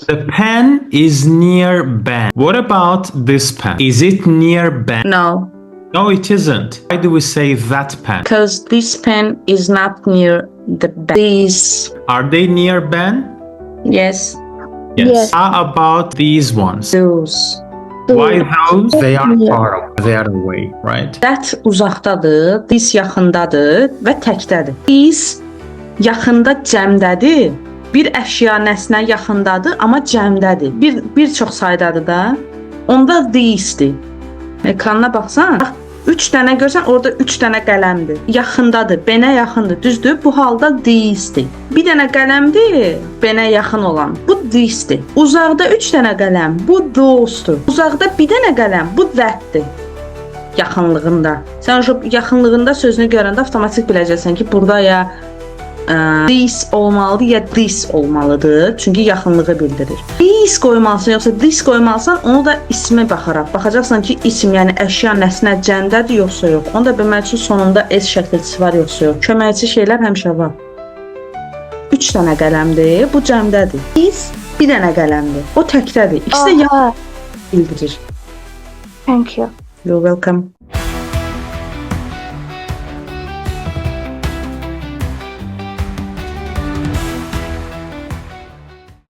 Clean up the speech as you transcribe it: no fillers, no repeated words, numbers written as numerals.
The pen is near Ben. What about this pen? Is it near Ben? No, No, it isn't. Why do we say that pen? because this pen is not near the bed. These, Are they near Ben? yes, Yes. How about these ones? those. Why those? They are Near. far away. They are away, right? That uzaqdadır, this yaxındadır və təkdədir. This yaxında cəmdədir. Bir əşya nəsnə yaxındadır, amma cəmdədir. Bir çox saydadır da. Onda thisdir. Ekrana baxsan, bax 3 dənə görsən, orada 3 dənə qələmdir. Yaxındadır, benə yaxındır. Düzdür? Bu halda thisdir. Bir dənə qələmdir, benə yaxın olan. Bu thisdir. Uzaqda 3 dənə qələm, bu those'dur. Uzaqda bir dənə qələm, bu that'dir. Yaxınlığında. Sən şu yaxınlığında sözünü görəndə avtomatik biləcəksən ki, burada ya this olmalıdır ya this olmalıdır. Çünki yaxınlığı bildirir. This qoymalısan yoxsa this qoymalısan, onu da ismə baxaraq baxacaqsan ki, isim, yəni əşya, nəsnə cəmdədir yoxsa yox. Onu da bilmək üçün sonunda s şəkilçisi var yoxsa yox. Köməkçi şeylər həmişə var. 3 dənə qələmdir, bu cəmdədir. This bir dənə qələmdir. O təkdədir. İkisi də Aha. bildirir. Thank you. You're welcome.